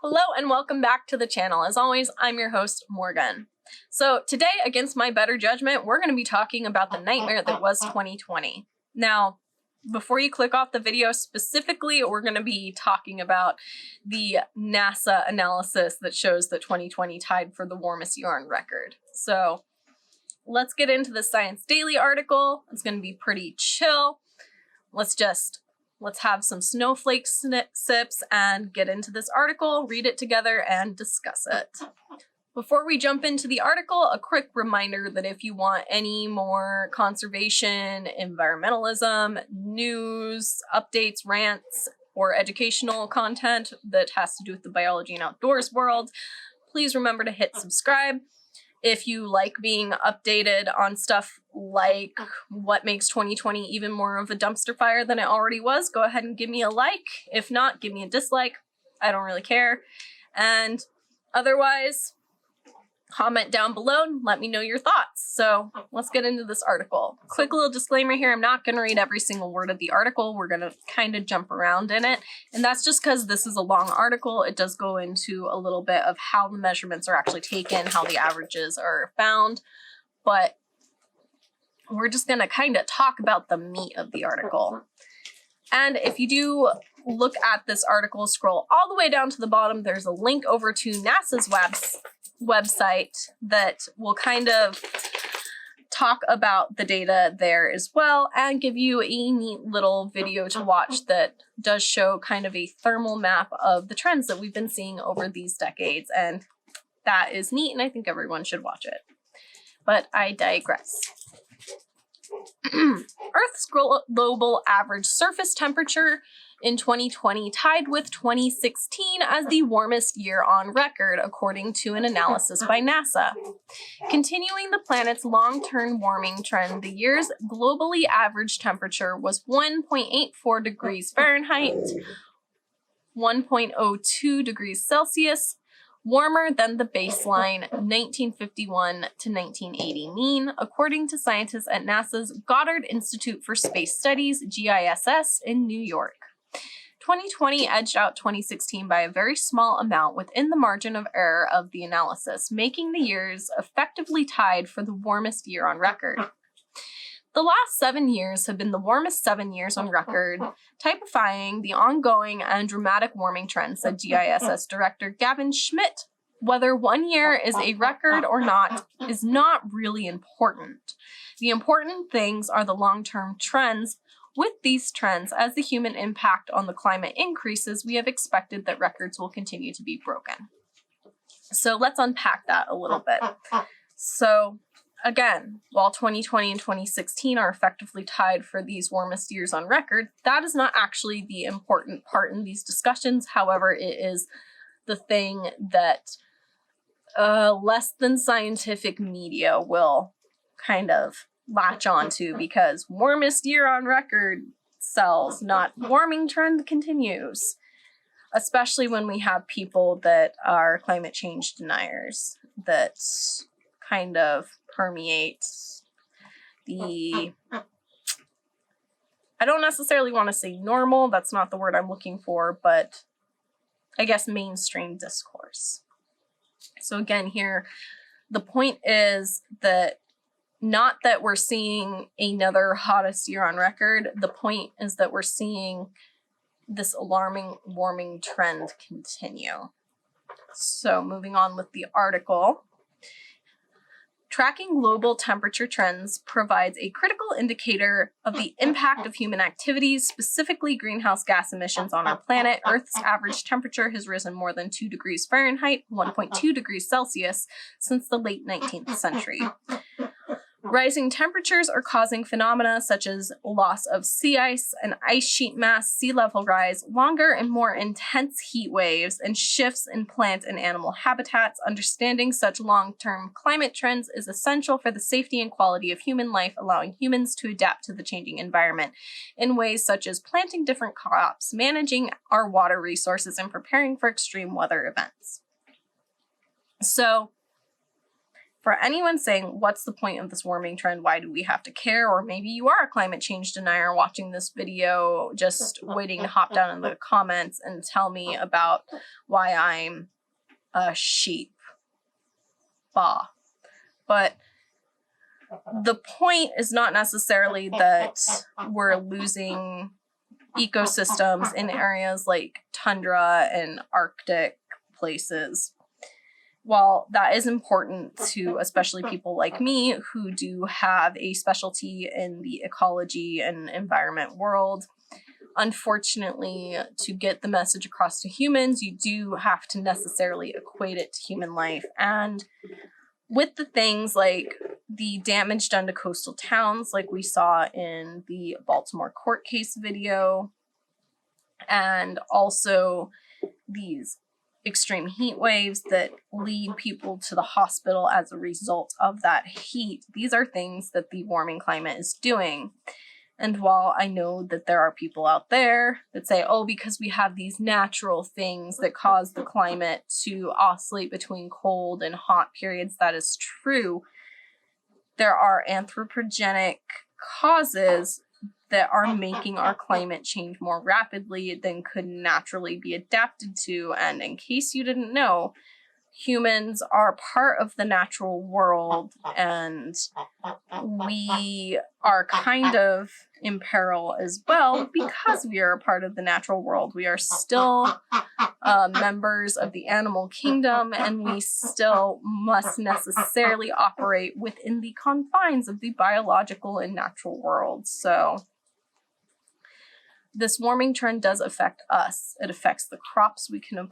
Hello and welcome back to the channel. As always, I'm your host, Morgan. So today, against my better judgment, we're going to be talking about the nightmare that was 2020. Now, before you click off the video specifically, we're going to be talking about the NASA analysis that shows that 2020 tied for the warmest year on record. So let's get into the Science Daily article. It's going to be pretty chill. Let's have some snowflake sips and get into this article, read it together, and discuss it. Before we jump into the article, a quick reminder that if you want any more conservation, environmentalism, news, updates, rants, or educational content that has to do with the biology and outdoors world, please remember to hit subscribe. If you like being updated on stuff like what makes 2020 even more of a dumpster fire than it already was, go ahead and give me a like. If not, give me a dislike. I don't really care. And otherwise, comment down below and let me know your thoughts. So let's get into this article. Quick little disclaimer here, I'm not going to read every single word of the article. We're going to kind of jump around in it. And that's just because this is a long article. It does go into a little bit of how the measurements are actually taken, how the averages are found. But we're just going to kind of talk about the meat of the article. And if you do look at this article, scroll all the way down to the bottom, there's a link over to NASA's website that will kind of talk about the data there as well and give you a neat little video to watch that does show kind of a thermal map of the trends that we've been seeing over these decades. And that is neat, and I think everyone should watch it. But I digress. Earth's global average surface temperature in 2020 tied with 2016 as the warmest year on record, according to an analysis by NASA. Continuing the planet's long-term warming trend, the year's globally average temperature was 1.84 degrees Fahrenheit, 1.02 degrees Celsius, warmer than the baseline 1951 to 1980 mean, according to scientists at NASA's Goddard Institute for Space Studies, GISS, in New York. 2020 edged out 2016 by a very small amount within the margin of error of the analysis, making the years effectively tied for the warmest year on record. The last 7 years have been the warmest 7 years on record, typifying the ongoing and dramatic warming trend, said GISS Director Gavin Schmidt. Whether 1 year is a record or not is not really important. The important things are the long-term trends. With these trends, as the human impact on the climate increases, we have expected that records will continue to be broken. So let's unpack that a little bit. So again, while 2020 and 2016 are effectively tied for these warmest years on record, that is not actually the important part in these discussions. However, it is the thing that less than scientific media will kind of latch onto, because warmest year on record sells, not warming trend continues, especially when we have people that are climate change deniers that kind of permeate the, I don't necessarily want to say normal, that's not the word I'm looking for, but I guess mainstream discourse. So again here, the point is that not that we're seeing another hottest year on record. The point is that we're seeing this alarming warming trend continue. So moving on with the article. Tracking global temperature trends provides a critical indicator of the impact of human activities, specifically greenhouse gas emissions on our planet. Earth's average temperature has risen more than 2 degrees Fahrenheit, 1.2 degrees Celsius, since the late 19th century. Rising temperatures are causing phenomena such as loss of sea ice and ice sheet mass, sea level rise, longer and more intense heat waves, and shifts in plant and animal habitats. Understanding such long-term climate trends is essential for the safety and quality of human life, allowing humans to adapt to the changing environment in ways such as planting different crops, managing our water resources, and preparing for extreme weather events. So, For anyone saying, what's the point of this warming trend? Why do we have to care? Or maybe you are a climate change denier watching this video, just waiting to hop down in the comments and tell me about why I'm a sheep. Bah. But the point is not necessarily that we're losing ecosystems in areas like tundra and Arctic places. While that is important to especially people like me who do have a specialty in the ecology and environment world, unfortunately, to get the message across to humans, you do have to necessarily equate it to human life. And with the things like the damage done to coastal towns, like we saw in the Baltimore court case video, and also these extreme heat waves that lead people to the hospital as a result of that heat. These are things that the warming climate is doing. And while I know that there are people out there that say, oh, because we have these natural things that cause the climate to oscillate between cold and hot periods, that is true. There are anthropogenic causes that are making our climate change more rapidly than could naturally be adapted to. And in case you didn't know, humans are part of the natural world, and we are kind of in peril as well because we are a part of the natural world. We are still members of the animal kingdom, and we still must necessarily operate within the confines of the biological and natural world. So this warming trend does affect us. It affects the crops we can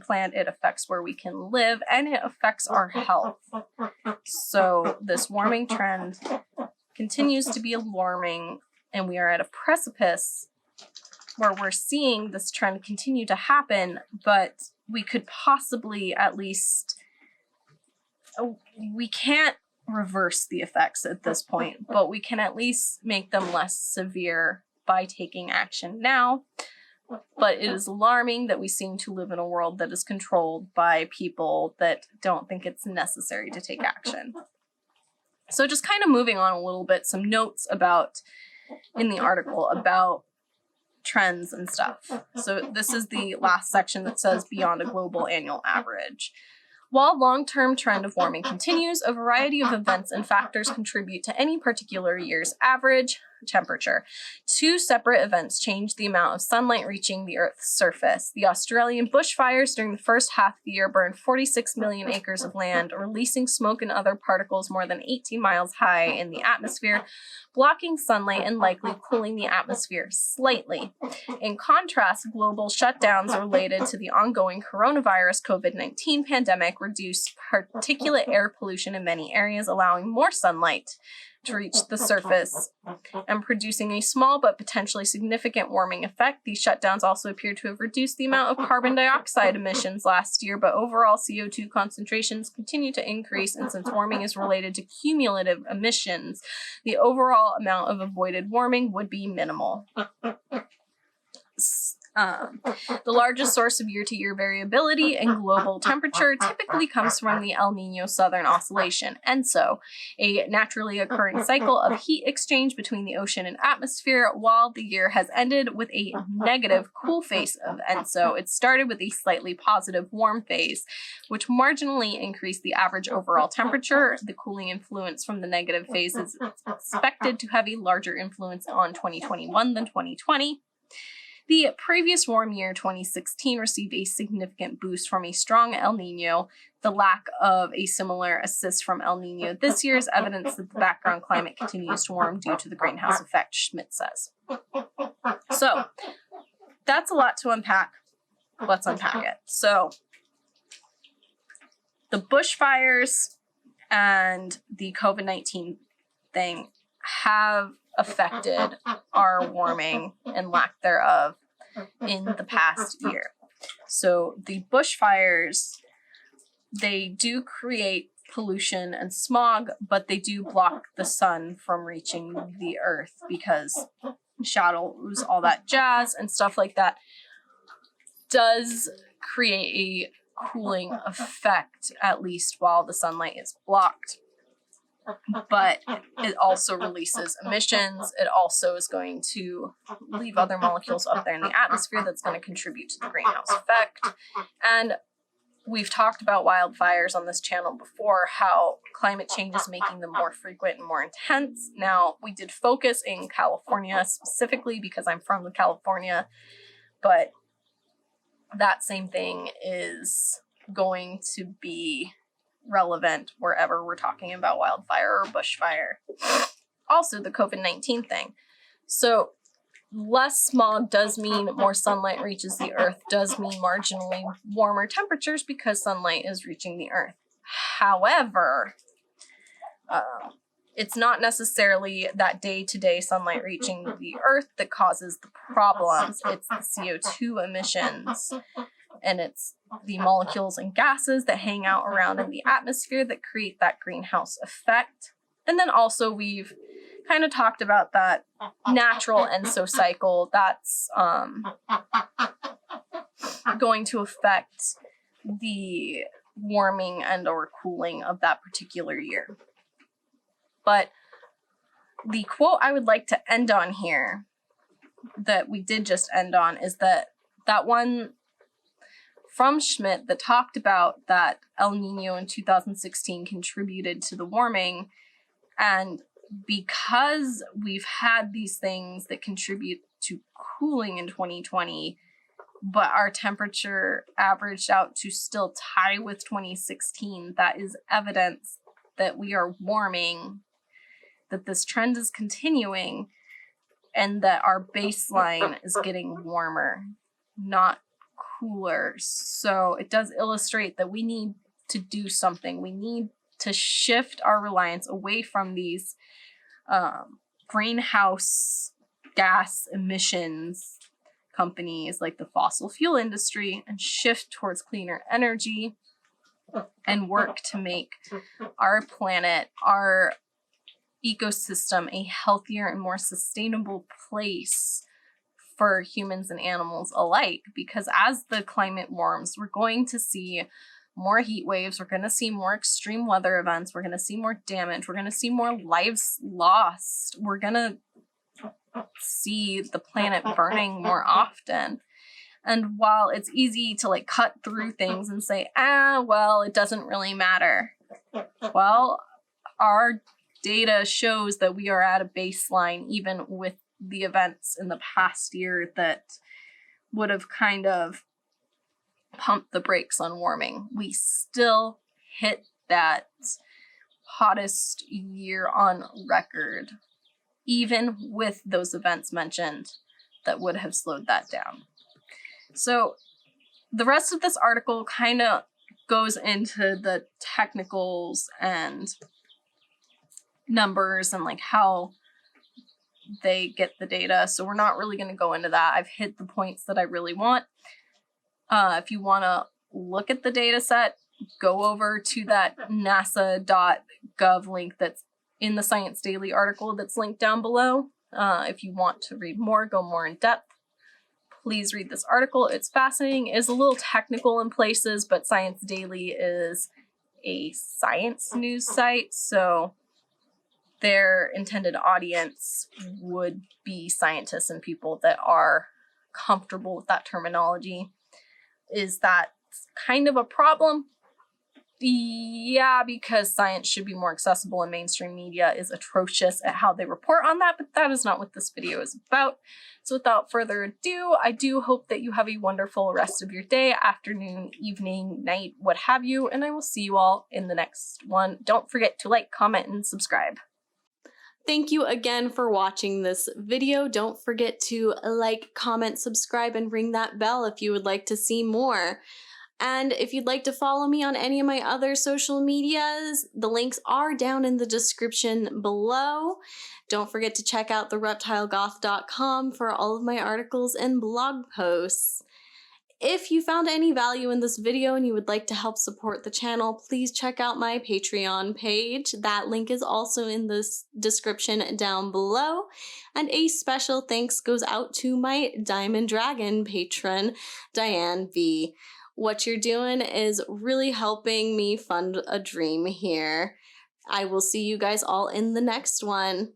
plant, it affects where we can live, and it affects our health. So this warming trend continues to be alarming, and we are at a precipice where we're seeing this trend continue to happen, but we could possibly at least, we can't reverse the effects at this point, but we can at least make them less severe by taking action now. But it is alarming that we seem to live in a world that is controlled by people that don't think it's necessary to take action. So just kind of moving on a little bit, some notes about, in the article, about trends and stuff. So this is the last section that says beyond a global annual average. While long-term trend of warming continues, a variety of events and factors contribute to any particular year's average temperature. Two separate events change the amount of sunlight reaching the Earth's surface. The Australian bushfires during the first half of the year burned 46 million acres of land, releasing smoke and other particles more than 18 miles high in the atmosphere, blocking sunlight and likely cooling the atmosphere slightly. In contrast, global shutdowns related to the ongoing coronavirus COVID-19 pandemic reduced particulate air pollution in many areas, allowing more sunlight to reach the surface and producing a small but potentially significant warming effect. These shutdowns also appear to have reduced the amount of carbon dioxide emissions last year, but overall CO2 concentrations continue to increase, and since warming is related to cumulative emissions, the overall amount of avoided warming would be minimal. The largest source of year-to-year variability in global temperature typically comes from the El Nino Southern Oscillation, ENSO, a naturally occurring cycle of heat exchange between the ocean and atmosphere. While the year has ended with a negative cool phase of ENSO, it started with a slightly positive warm phase, which marginally increased the average overall temperature. The cooling influence from the negative phase is expected to have a larger influence on 2021 than 2020. The previous warm year, 2016, received a significant boost from a strong El Nino. The lack of a similar assist from El Nino this year is evidence that the background climate continues to warm due to the greenhouse effect, Schmidt says. So, that's a lot to unpack. Let's unpack it. So, the bushfires and the COVID-19 thing have affected our warming and lack thereof in the past year. So the bushfires, they do create pollution and smog, but they do block the sun from reaching the earth because shadows, all that jazz and stuff like that does create cooling effect, at least while the sunlight is blocked. But it also releases emissions. It also is going to leave other molecules up there in the atmosphere that's going to contribute to the greenhouse effect. And we've talked about wildfires on this channel before, how climate change is making them more frequent and more intense. Now, we did focus in California specifically because I'm from California, but that same thing is going to be relevant wherever we're talking about wildfire or bushfire. Also, the COVID-19 thing. So less smog does mean more sunlight reaches the earth, does mean marginally warmer temperatures because sunlight is reaching the earth. However, it's not necessarily that day-to-day sunlight reaching the earth that causes the problems. It's the CO2 emissions, and it's the molecules and gases that hang out around in the atmosphere that create that greenhouse effect. And then also we've kind of talked about that natural enso-cycle that's going to affect the warming and or cooling of that particular year. But the quote I would like to end on here, that we did just end on, is that one from Schmidt that talked about that El Nino in 2016 contributed to the warming, and because we've had these things that contribute to cooling in 2020, but our temperature averaged out to still tie with 2016, that is evidence that we are warming, that this trend is continuing, and that our baseline is getting warmer, not cooler. So it does illustrate that we need to do something. We need to shift our reliance away from these greenhouse gas emissions companies like the fossil fuel industry and shift towards cleaner energy and work to make our planet, our ecosystem, a healthier and more sustainable place for humans and animals alike. Because as the climate warms, we're going to see more heat waves, we're going to see more extreme weather events, we're going to see more damage, we're going to see more lives lost, we're going to see the planet burning more often. And while it's easy to like cut through things and say, well, it doesn't really matter, well, our data shows that we are at a baseline, even with the events in the past year that would have kind of pumped the brakes on warming. We still hit that hottest year on record, even with those events mentioned that would have slowed that down. So the rest of this article kind of goes into the technicals and numbers and like how they get the data. So we're not really going to go into that. I've hit the points that I really want. If you want to look at the data set, go over to that nasa.gov link that's in the Science Daily article that's linked down below. If you want to read more, go more in depth, please read this article. It's fascinating. It's a little technical in places, but Science Daily is a science news site, so their intended audience would be scientists and people that are comfortable with that terminology. Is that kind of a problem? Yeah, because science should be more accessible and mainstream media is atrocious at how they report on that, but that is not what this video is about. So without further ado, I do hope that you have a wonderful rest of your day, afternoon, evening, night, what have you, and I will see you all in the next one. Don't forget to like, comment, and subscribe. Thank you again for watching this video. Don't forget to like, comment, subscribe, and ring that bell if you would like to see more. And if you'd like to follow me on any of my other social medias, the links are down in the description below. Don't forget to check out thereptilegoth.com for all of my articles and blog posts. If you found any value in this video and you would like to help support the channel, please check out my Patreon page. That link is also in the description down below. And a special thanks goes out to my Diamond Dragon patron, Diane V. What you're doing is really helping me fund a dream here. I will see you guys all in the next one.